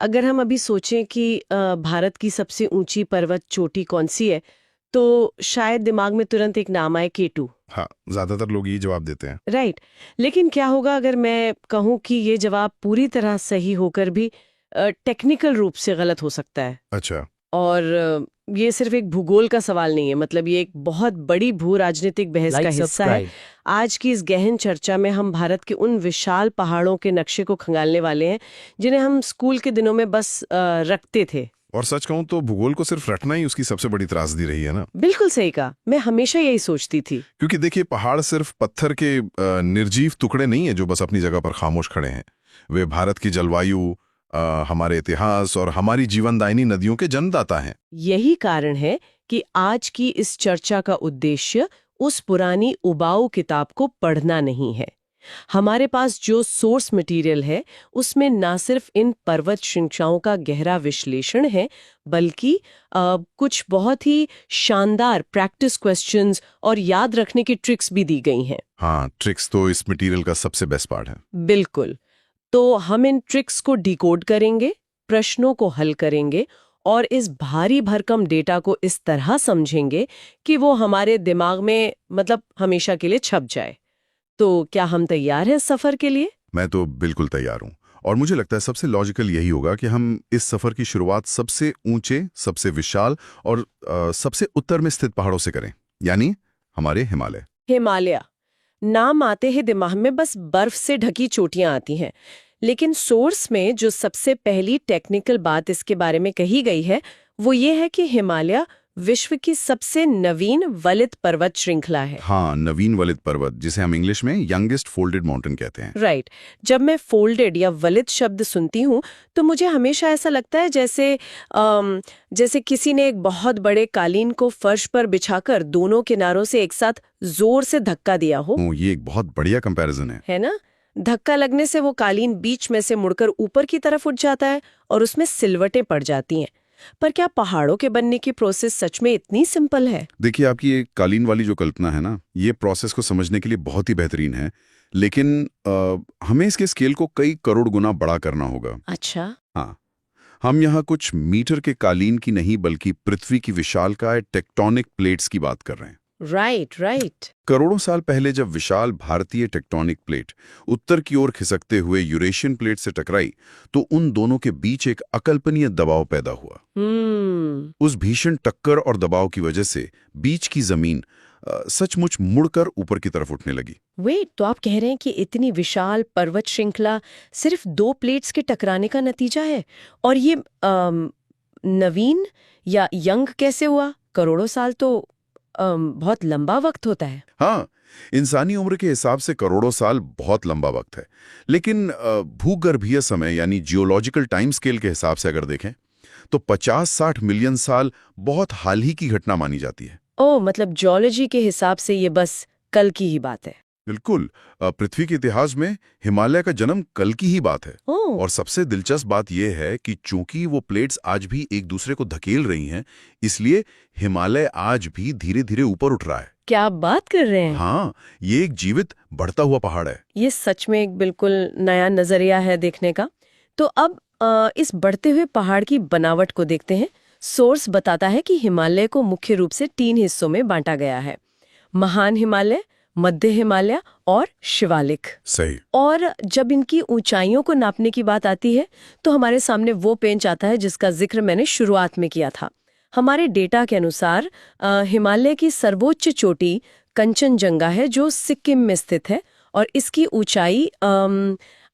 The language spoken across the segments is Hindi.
अगर हम अभी सोचें कि भारत की सबसे ऊंची पर्वत चोटी कौन सी है, तो शायद दिमाग में तुरंत एक नाम आए केटू। हाँ, ज्यादातर लोग ये जवाब देते हैं। राइट। लेकिन क्या होगा अगर मैं कहूँ कि ये जवाब पूरी तरह सही होकर भी टेक्निकल रूप से गलत हो सकता है। अच्छा। और ये सिर्फ एक भूगोल का सवाल नहीं है, मतलब ये एक बहुत बड़ी भू राजनीतिक बहस का लाइक हिस्सा है। सब्सक्राइब। आज की इस गहन चर्चा में हम भारत के उन विशाल पहाड़ों के नक्शे को खंगालने वाले हैं जिन्हें हम स्कूल के दिनों में बस रखते थे। और सच कहूं तो भूगोल को सिर्फ रटना ही उसकी सबसे बड़ी त्रासदी रही है ना। बिल्कुल सही कहा, मैं हमेशा यही सोचती थी। क्योंकि देखिए, पहाड़ सिर्फ पत्थर के निर्जीव टुकड़े नहीं है जो बस अपनी जगह पर खामोश खड़े हैं। वे भारत की जलवायु, हमारे इतिहास और हमारी जीवनदायिनी नदियों के जन्मदाता हैं। यही कारण है कि आज की इस चर्चा का उद्देश्य उस पुरानी उबाऊ किताब को पढ़ना नहीं है। हमारे पास जो सोर्स मटेरियल है उसमें ना सिर्फ इन पर्वत श्रृंखलाओं का गहरा विश्लेषण है, बल्कि कुछ बहुत ही शानदार प्रैक्टिस क्वेश्चंस और याद रखने की ट्रिक्स भी दी गई हैं। हाँ, ट्रिक्स तो इस मटेरियल का सबसे बेस्ट पार्ट है। बिल्कुल। तो हम इन ट्रिक्स को डिकोड करेंगे, प्रश्नों को हल करेंगे और इस भारी भरकम डेटा को इस तरह समझेंगे कि वो हमारे दिमाग में मतलब हमेशा के लिए छप जाए। तो क्या हम तैयार हैं इस सफर के लिए? मैं तो बिल्कुल तैयार हूं। और मुझे लगता है सबसे लॉजिकल यही होगा कि हम इस सफर की शुरुआत सबसे ऊंचे, सबसे विशाल और सबसे उत्तर में स्थित पहाड़ों से करें, यानी हमारे हिमालय। हिमालय नाम आते ही दिमाग में बस बर्फ से ढकी चोटियां आती हैं, लेकिन सोर्स में जो सबसे पहली टेक्निकल बात इसके बारे में कही गई है वो ये है कि हिमालय विश्व की सबसे नवीन वलित पर्वत श्रृंखला है। हाँ, नवीन वलित पर्वत, जिसे हम इंग्लिश में यंगेस्ट फोल्डेड माउंटेन कहते हैं। राइट। जब मैं फोल्डेड या वलित शब्द सुनती हूँ तो मुझे हमेशा ऐसा लगता है जैसे किसी ने एक बहुत बड़े कालीन को फर्श पर बिछाकर दोनों किनारों से एक साथ जोर से धक्का दिया हो। ये एक बहुत बढ़िया कंपैरिजन है ना? धक्का लगने से वो कालीन बीच में से मुड़कर ऊपर की तरफ उठ जाता है और उसमें सिलवटें पड़ जाती हैं। पर क्या पहाड़ों के बनने की प्रोसेस सच में इतनी सिंपल है? देखिए, आपकी ये कालीन वाली जो कल्पना है ना, ये प्रोसेस को समझने के लिए बहुत ही बेहतरीन है, लेकिन हमें इसके स्केल को कई करोड़ गुना बड़ा करना होगा। अच्छा। हाँ, हम यहाँ कुछ मीटर के कालीन की नहीं बल्कि पृथ्वी की विशालकाय टेक्टोनिक प्लेट्स की बात कर रहे हैं। राइट। करोड़ों साल पहले जब विशाल भारतीय टेक्टोनिक प्लेट उत्तर की ओर खिसकते हुए यूरेशियन प्लेट से टकराई, तो उन दोनों के बीच एक अकल्पनीय दबाव पैदा हुआ। उस भीषण टक्कर और दबाव की वजह से बीच की जमीन सचमुच मुड़कर ऊपर की तरफ उठने लगी। वेट, तो आप कह रहे हैं कि इतनी विशाल पर्वत श्रृंखला सिर्फ दो प्लेट्स के टकराने का नतीजा है? और ये नवीन या यंग कैसे हुआ? करोड़ों साल तो बहुत लंबा वक्त होता है। हाँ, इंसानी उम्र के हिसाब से करोड़ों साल बहुत लंबा वक्त है, लेकिन भूगर्भीय समय यानी जियोलॉजिकल टाइम स्केल के हिसाब से अगर देखें तो 50-60 मिलियन साल बहुत हाल ही की घटना मानी जाती है। ओह, मतलब जियोलॉजी के हिसाब से ये बस कल की ही बात है। बिल्कुल। पृथ्वी के इतिहास में हिमालय का जन्म कल की ही बात है। और सबसे दिलचस्प बात यह है कि चूंकि वो प्लेट्स आज भी एक दूसरे को धकेल रही हैं, इसलिए हिमालय आज भी धीरे धीरे ऊपर उठ रहा है। क्या आप बात कर रहे हैं? हाँ, ये एक जीवित बढ़ता हुआ पहाड़ है। ये सच में एक बिल्कुल नया नजरिया है देखने का। तो अब इस बढ़ते हुए पहाड़ की बनावट को देखते हैं। सोर्स बताता है कि हिमालय को मुख्य रूप से 3 हिस्सों में बांटा गया है: महान हिमालय, मध्य हिमालय और शिवालिक। सही। और जब इनकी ऊंचाइयों को नापने की बात आती है तो हमारे सामने वो पेंच आता है जिसका जिक्र मैंने शुरुआत में किया था। हमारे डेटा के अनुसार हिमालय की सर्वोच्च चोटी कंचनजंगा है, जो सिक्किम में स्थित है और इसकी ऊंचाई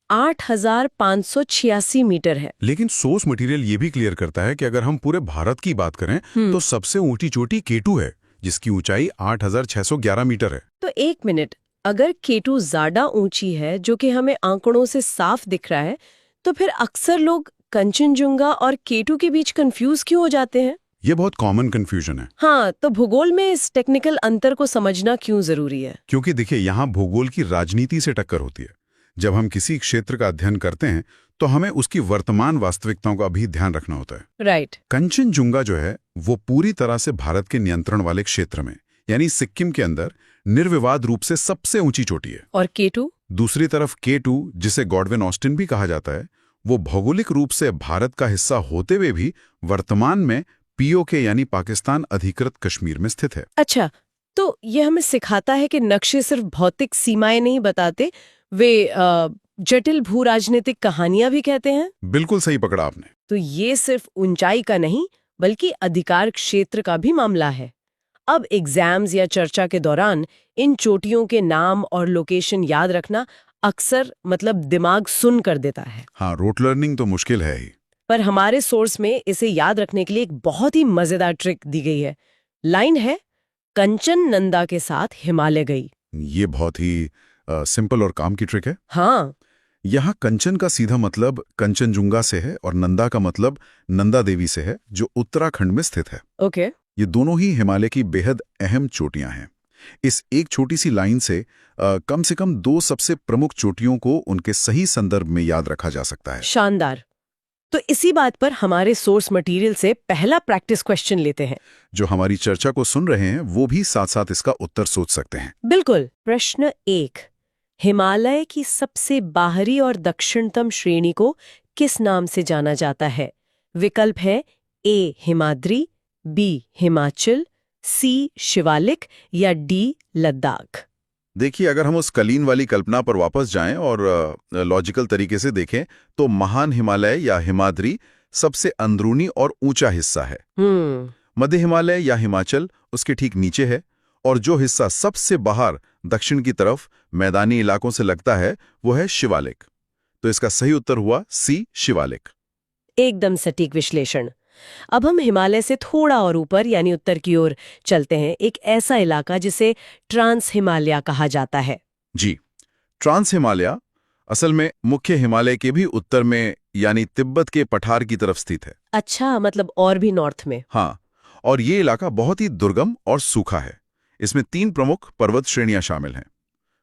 8,586 मीटर है। लेकिन सोर्स मटेरियल ये भी क्लियर करता है कि अगर हम पूरे भारत की बात करें तो सबसे ऊंची चोटी केटू है, जिसकी ऊंचाई 8,611 मीटर है। तो एक मिनट, अगर केटू ज्यादा ऊंची है, जो कि हमें आंकड़ों से साफ दिख रहा है, तो फिर अक्सर लोग कंचनजुंगा और केटू के बीच कंफ्यूज क्यों हो जाते हैं? ये बहुत कॉमन कंफ्यूजन है। हाँ, तो भूगोल में इस टेक्निकल अंतर को समझना क्यों जरूरी है? क्योंकि देखिए, यहाँ भूगोल की राजनीति से टक्कर होती है। जब हम किसी क्षेत्र का अध्ययन करते हैं तो हमें उसकी वर्तमान वास्तविकताओं का भी ध्यान रखना होता है। राइट। कंचनजुंगा जो है वो पूरी तरह से भारत के नियंत्रण वाले क्षेत्र में, यानी सिक्किम के अंदर निर्विवाद रूप से सबसे ऊंची चोटी है। और केटू? दूसरी तरफ केटू, जिसे गॉडविन ऑस्टिन भी कहा जाता है, वो भौगोलिक रूप से भारत का हिस्सा होते हुए भी वर्तमान में पीओके यानी पाकिस्तान अधिकृत कश्मीर में स्थित है। अच्छा, तो ये हमें सिखाता है कि नक्शे सिर्फ भौतिक सीमाएं नहीं बताते, वे जटिल भू राजनीतिक कहानियां भी कहते हैं। बिल्कुल सही पकड़ा आपने। तो ये सिर्फ ऊंचाई का नहीं बल्कि अधिकार क्षेत्र का भी मामला है। अब एग्जाम्स या चर्चा के दौरान इन चोटियों के नाम और लोकेशन याद रखना अक्सर दिमाग सुन कर देता है। हाँ, रोट लर्निंग तो मुश्किल है ही। पर हमारे सोर्स में इसे याद रखने के लिए एक बहुत ही मजेदार ट्रिक दी गई है। लाइन है, कंचन नंदा के साथ हिमालय गई। ये बहुत ही सिंपल और काम की ट्रिक है। हाँ, यहाँ कंचन का सीधा मतलब कंचनजुंगा से है और नंदा का मतलब नंदा देवी से है, जो उत्तराखंड में स्थित है। ओके। ये दोनों ही हिमालय की बेहद अहम चोटियां हैं। इस एक छोटी सी लाइन से कम से कम 2 सबसे प्रमुख चोटियों को उनके सही संदर्भ में याद रखा जा सकता है। शानदार। तो इसी बात पर हमारे सोर्स मटेरियल से पहला प्रैक्टिस क्वेश्चन लेते हैं। जो हमारी चर्चा को सुन रहे हैं वो भी साथ साथ इसका उत्तर सोच सकते हैं। बिल्कुल। प्रश्न 1, हिमालय की सबसे बाहरी और दक्षिणतम श्रेणी को किस नाम से जाना जाता है? विकल्प है ए हिमाद्री, बी हिमाचल, सी शिवालिक या डी लद्दाख। देखिए, अगर हम उस कलीन वाली कल्पना पर वापस जाएं और लॉजिकल तरीके से देखें तो महान हिमालय या हिमाद्री सबसे अंदरूनी और ऊंचा हिस्सा है। मध्य हिमालय या हिमाचल उसके ठीक नीचे है और जो हिस्सा सबसे बाहर दक्षिण की तरफ मैदानी इलाकों से लगता है वो है शिवालिक। तो इसका सही उत्तर हुआ सी शिवालिक। एकदम सटीक विश्लेषण। अब हम हिमालय से थोड़ा और ऊपर यानी उत्तर की ओर चलते हैं, एक ऐसा इलाका जिसे ट्रांस हिमालय कहा जाता है। जी, ट्रांस हिमालय असल में मुख्य हिमालय के भी उत्तर में यानी तिब्बत के पठार की तरफ स्थित है। अच्छा, मतलब और भी नॉर्थ में। हाँ, और ये इलाका बहुत ही दुर्गम और सूखा है। इसमें 3 प्रमुख पर्वत श्रेणियां शामिल हैं,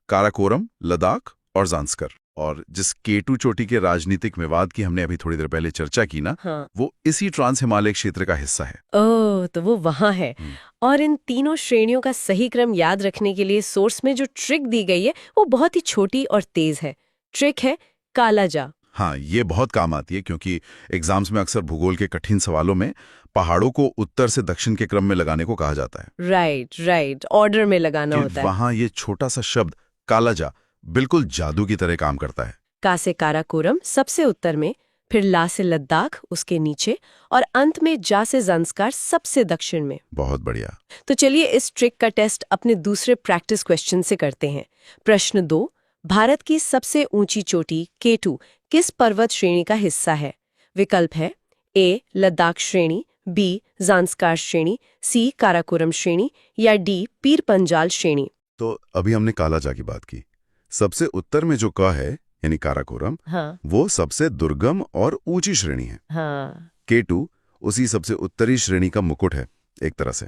काराकोरम, लद्दाख और जांस्कर। और जिस केटू चोटी के राजनीतिक विवाद की हमने अभी थोड़ी देर पहले चर्चा की ना, हाँ। वो इसी ट्रांस हिमालय क्षेत्र का हिस्सा है। ओह, तो वो वहां है। और इन तीनों श्रेणियों का सही क्रम याद रखने के लिए सोर्स में जो ट्रिक दी गई है वो बहुत ही छोटी और तेज है। ट्रिक है कालाजा। हाँ, ये बहुत काम आती है क्योंकि एग्जाम्स में अक्सर भूगोल के कठिन सवालों में पहाड़ों को उत्तर से दक्षिण के क्रम में लगाने को कहा जाता है। राइट, ऑर्डर में लगाना होता है। वहां ये छोटा सा शब्द कालाजा बिल्कुल जादू की तरह काम करता है। का से काराकोरम सबसे उत्तर में, फिर ला से लद्दाख उसके नीचे और अंत में जा से ज़ांस्कार सबसे दक्षिण में। बहुत बढ़िया। तो चलिए इस ट्रिक का टेस्ट अपने दूसरे प्रैक्टिस क्वेश्चन से करते हैं। प्रश्न 2, भारत की सबसे ऊंची चोटी केटू किस पर्वत श्रेणी का हिस्सा है? विकल्प है ए लद्दाख श्रेणी, बी ज़ांस्कार श्रेणी, सी काराकोरम श्रेणी या डी पीर पंजाल श्रेणी। तो अभी हमने कालाजा की बात की। सबसे उत्तर में जो क है यानी काराकोरम, हाँ। वो सबसे दुर्गम और ऊंची श्रेणी है। हाँ। केटू उसी सबसे उत्तरी श्रेणी का मुकुट है एक तरह से।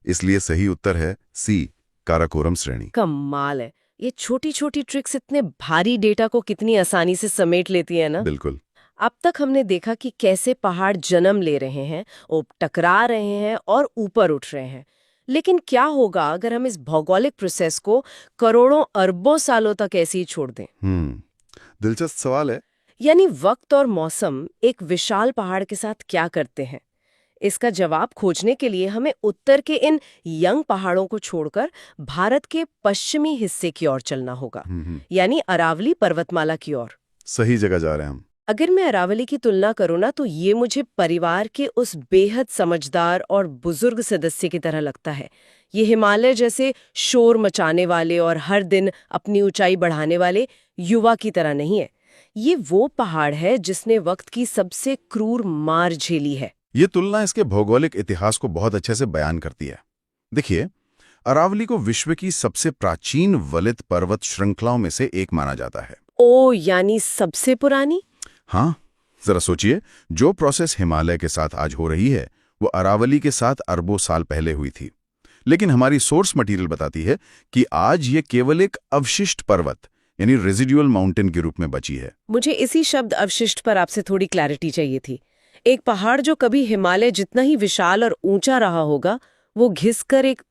इसलिए सही उत्तर है सी काराकोरम श्रेणी। कमाल है, ये छोटी छोटी ट्रिक्स इतने भारी डेटा को कितनी आसानी से समेट लेती है ना। बिल्कुल। अब तक हमने देखा कि कैसे पहाड़ जन्म ले रहे हैं, वो टकरा रहे हैं और ऊपर उठ रहे हैं। लेकिन क्या होगा अगर हम इस भौगोलिक प्रोसेस को करोड़ों अरबों सालों तक ऐसे ही छोड़ दें? दिलचस्प सवाल है। यानी वक्त और मौसम एक विशाल पहाड़ के साथ क्या करते हैं? इसका जवाब खोजने के लिए हमें उत्तर के इन यंग पहाड़ों को छोड़कर भारत के पश्चिमी हिस्से की ओर चलना होगा, यानी अरावली पर्वतमाला की ओर। सही जगह जा रहे हैं हम। अगर मैं अरावली की तुलना करूँ ना, तो ये मुझे परिवार के उस बेहद समझदार और बुजुर्ग सदस्य की तरह लगता है। ये हिमालय जैसे शोर मचाने वाले और हर दिन अपनी ऊंचाई बढ़ाने वाले युवा की तरह नहीं है। ये वो पहाड़ है जिसने वक्त की सबसे क्रूर मार झेली है। ये तुलना इसके भौगोलिक इतिहास को बहुत अच्छे से बयान करती है। देखिए, अरावली को विश्व की सबसे प्राचीन वलित पर्वत श्रृंखलाओं में से एक माना जाता है। ओ, यानी सबसे पुरानी? हाँ, जरा सोचिए, जो प्रोसेस हिमालय के साथ आज हो रही है वो अरावली के साथ अरबों साल पहले हुई थी। लेकिन हमारी सोर्स मटेरियल बताती है कि आज ये केवल एक अवशिष्ट पर्वत यानी रेजिडुअल माउंटेन के रूप में बची है। मुझे इसी शब्द अवशिष्ट पर आपसे थोड़ी क्लैरिटी चाहिए थी। एक पहाड़ जो कभी हिमालय जितना ही विशाल और ऊंचा रहा होगा, वो घिसकर एक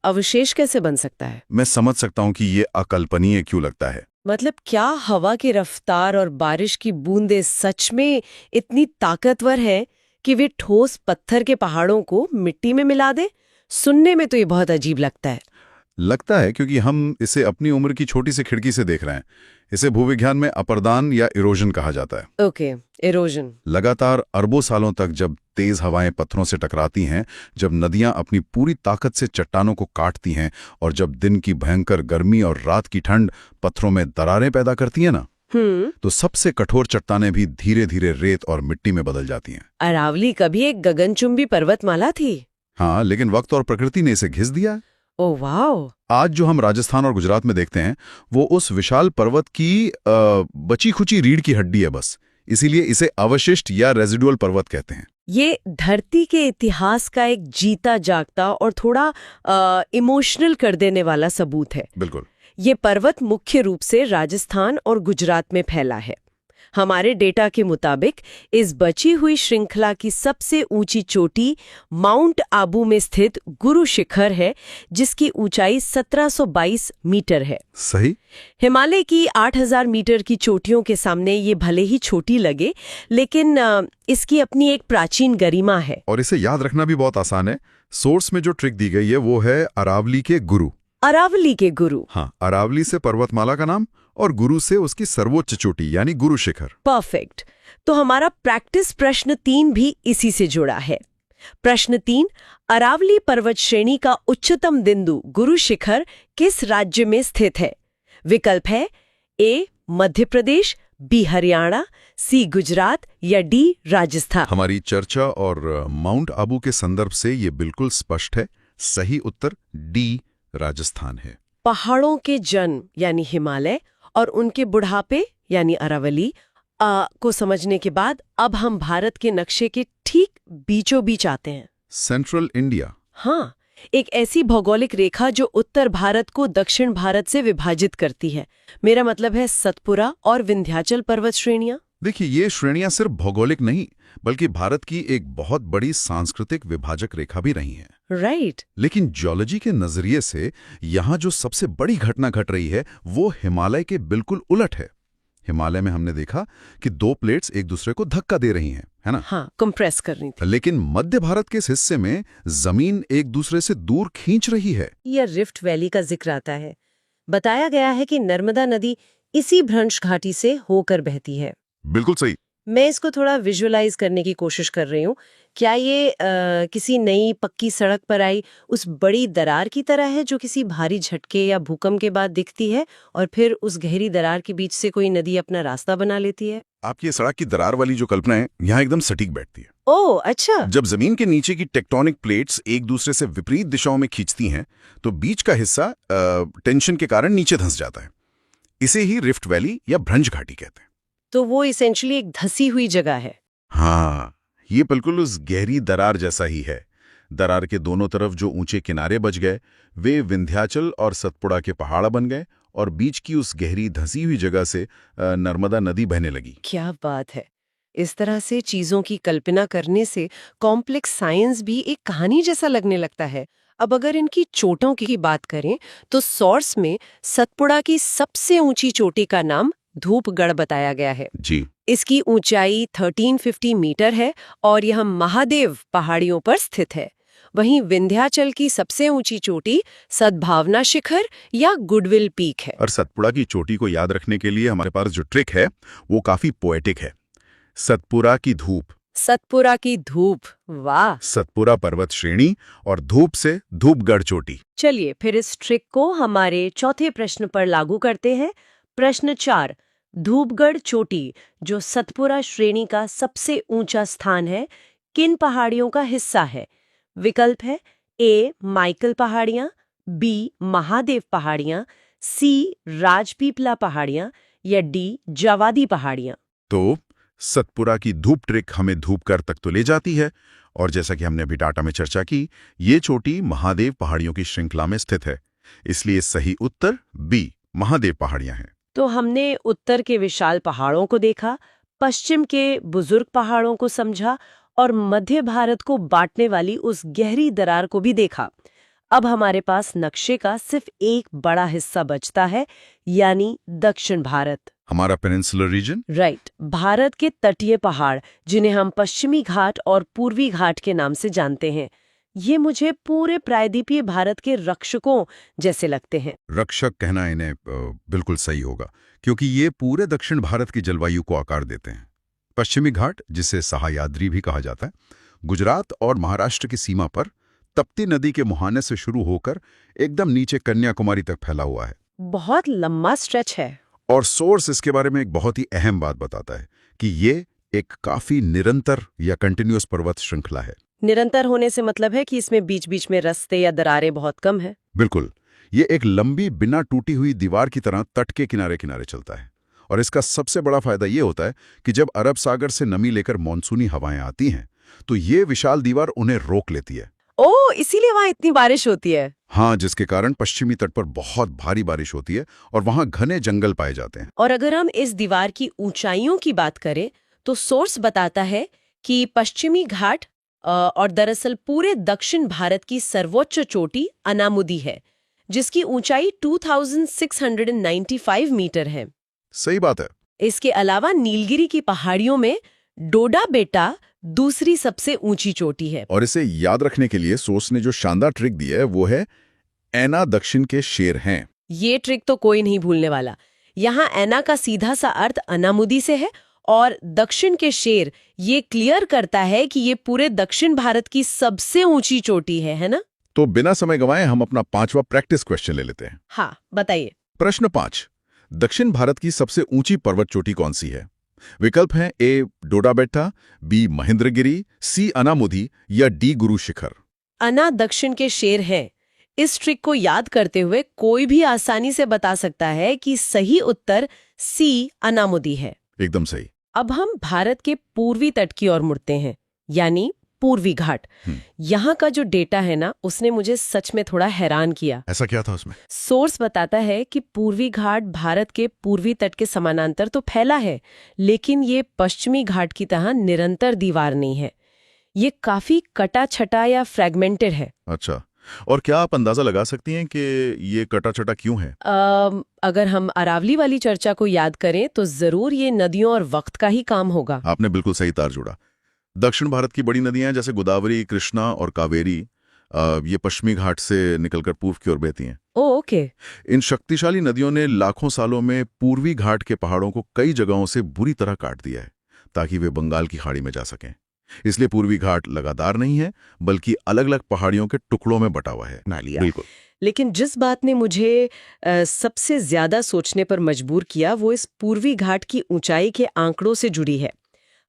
अवशेष कैसे बन सकता है? मैं समझ सकता हूं कि ये अकल्पनीय क्यों लगता है। मतलब क्या हवा की रफ्तार और बारिश की बूंदें सच में इतनी ताकतवर हैं कि वे ठोस पत्थर के पहाड़ों को मिट्टी में मिला दे? सुनने में तो ये बहुत अजीब लगता है क्योंकि हम इसे अपनी उम्र की छोटी सी खिड़की से देख रहे हैं। इसे भूविज्ञान में अपरदान या इरोजन कहा जाता है। Okay, erosion. लगातार अरबों सालों तक जब तेज हवाएं पत्थरों से टकराती हैं, जब नदियां अपनी पूरी ताकत से चट्टानों को काटती हैं और जब दिन की भयंकर गर्मी और रात की ठंड पत्थरों में दरारें पैदा करती है ना, तो सबसे कठोर चट्टानें भी धीरे धीरे रेत और मिट्टी में बदल जाती हैं। अरावली कभी एक गगनचुंबी पर्वतमाला थी। हाँ, लेकिन वक्त और प्रकृति ने इसे घिस दिया। Oh wow! आज जो हम राजस्थान और गुजरात में देखते हैं वो उस विशाल पर्वत की बची खुची रीढ़ की हड्डी है बस। इसीलिए इसे अवशिष्ट या रेजिडुअल पर्वत कहते हैं। ये धरती के इतिहास का एक जीता जागता और थोड़ा इमोशनल कर देने वाला सबूत है। बिल्कुल। ये पर्वत मुख्य रूप से राजस्थान और गुजरात में फैला है। हमारे डेटा के मुताबिक इस बची हुई श्रृंखला की सबसे ऊंची चोटी माउंट आबू में स्थित गुरु शिखर है, जिसकी ऊंचाई 1722 मीटर है। सही। हिमालय की 8000 मीटर की चोटियों के सामने ये भले ही छोटी लगे, लेकिन इसकी अपनी एक प्राचीन गरिमा है। और इसे याद रखना भी बहुत आसान है। सोर्स में जो ट्रिक दी गई है वो है अरावली के गुरु। अरावली के गुरु। हाँ, अरावली से पर्वतमाला का नाम और गुरु से उसकी सर्वोच्च चोटी यानी गुरु शिखर। परफेक्ट। तो हमारा प्रैक्टिस प्रश्न 3 भी इसी से जुड़ा है। प्रश्न 3, अरावली पर्वत श्रेणी का उच्चतम बिंदु गुरु शिखर किस राज्य में स्थित है? विकल्प है ए मध्य प्रदेश, बी हरियाणा, सी गुजरात या डी राजस्थान। हमारी चर्चा और माउंट आबू के संदर्भ से ये बिल्कुल स्पष्ट है। सही उत्तर डी राजस्थान है। पहाड़ों के जन्म यानी हिमालय और उनके बुढ़ापे यानी अरावली को समझने के बाद अब हम भारत के नक्शे के ठीक बीचों बीच आते हैं। Central India. हाँ, एक ऐसी भौगोलिक रेखा जो उत्तर भारत को दक्षिण भारत से विभाजित करती है। मेरा मतलब है सतपुरा और विंध्याचल पर्वत श्रेणियां। देखिए, ये श्रेणियां सिर्फ भौगोलिक नहीं बल्कि भारत की एक बहुत बड़ी सांस्कृतिक विभाजक रेखा भी रही हैं। राइट। लेकिन जियोलॉजी के नजरिए से यहाँ जो सबसे बड़ी घटना घट रही है वो हिमालय के बिल्कुल उलट है। हिमालय में हमने देखा कि दो प्लेट्स एक दूसरे को धक्का दे रही हैं, है ना? हाँ, कंप्रेस कर रही थी। लेकिन मध्य भारत के इस हिस्से में जमीन एक दूसरे से दूर खींच रही है। यह रिफ्ट वैली का जिक्र आता है। बताया गया है कि नर्मदा नदी इसी भ्रंश घाटी से होकर बहती है। बिल्कुल सही। मैं इसको थोड़ा विजुअलाइज करने की कोशिश कर रही हूँ। क्या ये किसी नई पक्की सड़क पर आई उस बड़ी दरार की तरह है जो किसी भारी झटके या भूकंप के बाद दिखती है और फिर उस गहरी दरार के बीच से कोई नदी अपना रास्ता बना लेती है? आपकी सड़क की दरार वाली जो कल्पना है यहाँ एकदम सटीक बैठती है। ओह अच्छा। जब जमीन के नीचे की टेक्टोनिक प्लेट्स एक दूसरे से विपरीत दिशाओं में खींचती हैं तो बीच का हिस्सा टेंशन के कारण नीचे धंस जाता है। इसे ही रिफ्ट वैली या भ्रंश घाटी कहते हैं। तो वो इसेंशियली एक धसी हुई जगह है। हाँ, ये बिल्कुल उस गहरी दरार जैसा ही है। दरार के दोनों तरफ जो ऊंचे किनारे बच गए वे विंध्याचल और सतपुड़ा के पहाड़ बन गए और बीच की उस गहरी धसी हुई जगह से नर्मदा नदी बहने लगी। क्या बात है। इस तरह से चीजों की कल्पना करने से कॉम्प्लेक्स साइंस भी एक कहानी जैसा लगने लगता है। अब अगर इनकी चोटों की बात करें तो सोर्स में सतपुड़ा की सबसे ऊंची चोटी का नाम धूपगढ़ बताया गया है जी। इसकी ऊंचाई 1350 मीटर है और यह महादेव पहाड़ियों पर स्थित है। वहीं विंध्याचल की सबसे ऊंची चोटी सद्भावना शिखर या गुडविल पीक है। और सतपुड़ा की चोटी को याद रखने के लिए हमारे पास जो ट्रिक है वो काफी पोएटिक है। सतपुरा की धूप। सतपुरा की धूप, वाह। सतपुरा पर्वत श्रेणी और धूप से धूपगढ़ चोटी। चलिए फिर इस ट्रिक को हमारे चौथे प्रश्न पर लागू करते हैं। प्रश्न 4, धूपगढ़ चोटी जो सतपुरा श्रेणी का सबसे ऊंचा स्थान है किन पहाड़ियों का हिस्सा है? विकल्प है ए माइकल पहाड़ियां, बी महादेव पहाड़ियां, सी राजपीपला पहाड़ियां या डी जावादी पहाड़ियां। तो सतपुरा की धूप ट्रिक हमें धूपगढ़ तक तो ले जाती है और जैसा कि हमने अभी डाटा में चर्चा की ये चोटी महादेव पहाड़ियों की श्रृंखला में स्थित है। इसलिए सही उत्तर बी महादेव पहाड़ियां हैं। तो हमने उत्तर के विशाल पहाड़ों को देखा, पश्चिम के बुजुर्ग पहाड़ों को समझा और मध्य भारत को बांटने वाली उस गहरी दरार को भी देखा। अब हमारे पास नक्शे का सिर्फ एक बड़ा हिस्सा बचता है, यानी दक्षिण भारत। हमारा पेनिनसुलर रीजन। राइट, भारत के तटीय पहाड़, जिन्हें हम पश्चिमी घाट और पूर्वी घाट के नाम से जानते हैं, ये मुझे पूरे प्रायद्वीपीय भारत के रक्षकों जैसे लगते हैं। रक्षक कहना इन्हें बिल्कुल सही होगा, क्योंकि ये पूरे दक्षिण भारत की जलवायु को आकार देते हैं। पश्चिमी घाट, जिसे सह्याद्री भी कहा जाता है, गुजरात और महाराष्ट्र की सीमा पर तप्ती नदी के मुहाने से शुरू होकर एकदम नीचे कन्याकुमारी तक फैला हुआ है। बहुत लंबा स्ट्रेच है। और सोर्स इसके बारे में एक बहुत ही अहम बात बताता है कि ये एक काफी निरंतर या कंटिन्यूअस पर्वत श्रृंखला है। निरंतर होने से मतलब है कि इसमें बीच बीच में रास्ते या दरारें बहुत कम है। बिल्कुल, ये एक लंबी बिना टूटी हुई दीवार की तरह तट के किनारे किनारे चलता है। और इसका सबसे बड़ा फायदा ये होता है कि जब अरब सागर से नमी लेकर मानसूनी हवाएं आती हैं, तो ये विशाल दीवार उन्हें रोक लेती है। ओह, इसीलिए वहां इतनी बारिश होती है। हाँ, जिसके कारण पश्चिमी तट पर बहुत भारी बारिश होती है और वहां घने जंगल पाए जाते हैं। और अगर हम इस दीवार की ऊंचाइयों की बात करें, तो सोर्स बताता है कि पश्चिमी घाट और दरअसल पूरे दक्षिण भारत की सर्वोच्च चोटी अनामुदी है, जिसकी ऊंचाई 2695 मीटर है। सही बात है। इसके अलावा नीलगिरी की पहाड़ियों में डोडा बेटा दूसरी सबसे ऊंची चोटी है। और इसे याद रखने के लिए सोर्स ने जो शानदार ट्रिक दी है वो है ऐना दक्षिण के शेर हैं। ये ट्रिक तो कोई नहीं भूलने वाला। यहाँ ऐना का सीधा सा अर्थ अनामुदी से है और दक्षिण के शेर ये क्लियर करता है कि ये पूरे दक्षिण भारत की सबसे ऊंची चोटी है ना? तो बिना समय गंवाए हम अपना 5वां प्रैक्टिस क्वेश्चन ले लेते हैं। हाँ, बताइए। प्रश्न 5, दक्षिण भारत की सबसे ऊंची पर्वत चोटी कौन सी है? विकल्प हैं ए डोडा बेट्टा, बी महेंद्रगिरी, सी अनामुदी या डी गुरु शिखर। अना दक्षिण के शेर है। इस ट्रिक को याद करते हुए कोई भी आसानी से बता सकता है कि सही उत्तर सी अनामुदी है। एकदम सही। अब हम भारत के पूर्वी तट की ओर मुड़ते हैं, यानी पूर्वी घाट। यहाँ का जो डेटा है ना, उसने मुझे सच में थोड़ा हैरान किया। ऐसा क्या था उसमें? सोर्स बताता है कि पूर्वी घाट भारत के पूर्वी तट के समानांतर तो फैला है, लेकिन ये पश्चिमी घाट की तरह निरंतर दीवार नहीं है। ये काफी कटा छटा या फ्रेगमेंटेड है। अच्छा, और क्या आप अंदाजा लगा सकती हैं कि ये कटा छटा क्यों है? अगर हम अरावली वाली चर्चा को याद करें तो जरूर ये नदियों और वक्त का ही काम होगा। आपने बिल्कुल सही तार जोड़ा। दक्षिण भारत की बड़ी नदियां जैसे गोदावरी, कृष्णा और कावेरी, ये पश्चिमी घाट से निकलकर पूर्व की ओर बहती हैं। ओके। इन शक्तिशाली नदियों ने लाखों सालों में पूर्वी घाट के पहाड़ों को कई जगहों से बुरी तरह काट दिया है, ताकि वे बंगाल की खाड़ी में जा सकें। इसलिए पूर्वी घाट लगातार नहीं है, बल्कि अलग अलग पहाड़ियों के टुकड़ों में बटा हुआ है। बिल्कुल। लेकिन जिस बात ने मुझे सबसे ज्यादा सोचने पर मजबूर किया, वो इस पूर्वी घाट की ऊंचाई के आंकड़ों से जुड़ी है।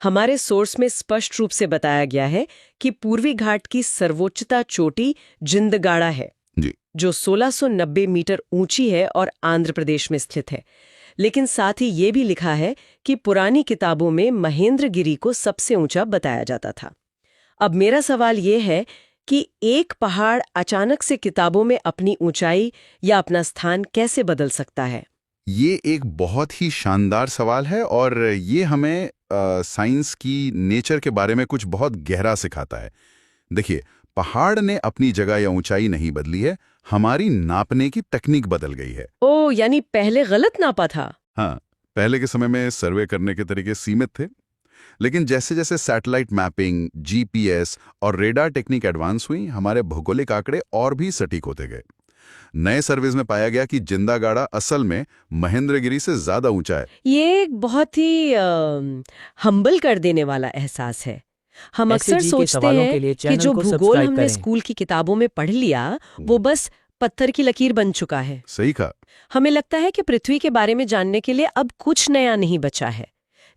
हमारे सोर्स में स्पष्ट रूप से बताया गया है कि पूर्वी घाट की सर्वोच्चता चोटी जिंदगाड़ा है, जो 1690 मीटर ऊंची है और आंध्र प्रदेश में स्थित है। लेकिन साथ ही ये भी लिखा है कि पुरानी किताबों में महेंद्रगिरी को सबसे ऊंचा बताया जाता था। अब मेरा सवाल ये है कि एक पहाड़ अचानक से किताबों में अपनी ऊंचाई या अपना स्थान कैसे बदल सकता है? ये एक बहुत ही शानदार सवाल है और ये हमें साइंस की नेचर के बारे में कुछ बहुत गहरा सिखाता है। देखिए, पहाड़ ने अपनी जगह या ऊंचाई नहीं बदली है, हमारी नापने की तकनीक बदल गई है। ओह, यानी पहले गलत नापा था? हाँ, पहले के समय में सर्वे करने के तरीके सीमित थे, लेकिन जैसे जैसे सैटेलाइट मैपिंग, जीपीएस और रेडार टेक्निक एडवांस हुई, हमारे भौगोलिक आंकड़े और भी सटीक होते गए। नए सर्वेज में पाया गया कि जिंदागाड़ा असल में महेंद्रगिरी से ज्यादा ऊंचा है। ये एक बहुत ही हम्बल कर देने वाला एहसास है। हम अक्सर सोचते हैं कि जो भूगोल हमने स्कूल की किताबों में पढ़ लिया, वो बस पत्थर की लकीर बन चुका है। सही कहा। हमें लगता है कि पृथ्वी के बारे में जानने के लिए अब कुछ नया नहीं बचा है,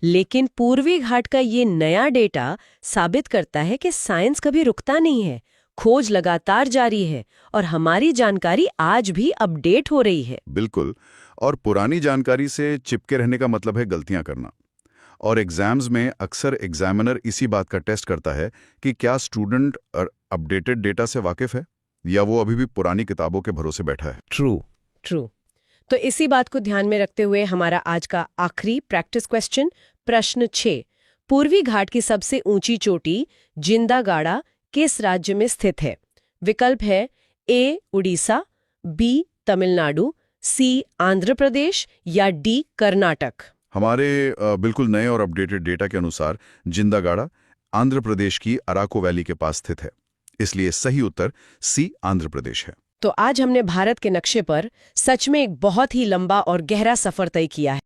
लेकिन पूर्वी घाट का ये नया डेटा साबित करता है कि साइंस कभी रुकता नहीं है, खोज लगातार जारी है और हमारी जानकारी आज भी अपडेट हो रही है। बिल्कुल, और पुरानी जानकारी से चिपके रहने का मतलब है गलतियां करना। और एग्जाम्स में अक्सर एग्जामिनर इसी बात का टेस्ट करता है कि क्या स्टूडेंट अपडेटेड डेटा से वाकिफ है या वो अभी भी पुरानी किताबों के भरोसे बैठा है। ट्रू। तो इसी बात को ध्यान में रखते हुए हमारा आज का आखिरी प्रैक्टिस क्वेश्चन, प्रश्न 6। पूर्वी घाट की सबसे ऊंची चोटी जिंदागाड़ा किस राज्य में स्थित है? विकल्प है ए उड़ीसा, बी तमिलनाडु, सी आंध्र प्रदेश या डी कर्नाटक? हमारे बिल्कुल नए और अपडेटेड डेटा के अनुसार जिंदागाड़ा आंध्र प्रदेश की अराको वैली के पास स्थित है। इसलिए सही उत्तर सी आंध्र प्रदेश है। तो आज हमने भारत के नक्शे पर सच में एक बहुत ही लंबा और गहरा सफर तय किया है।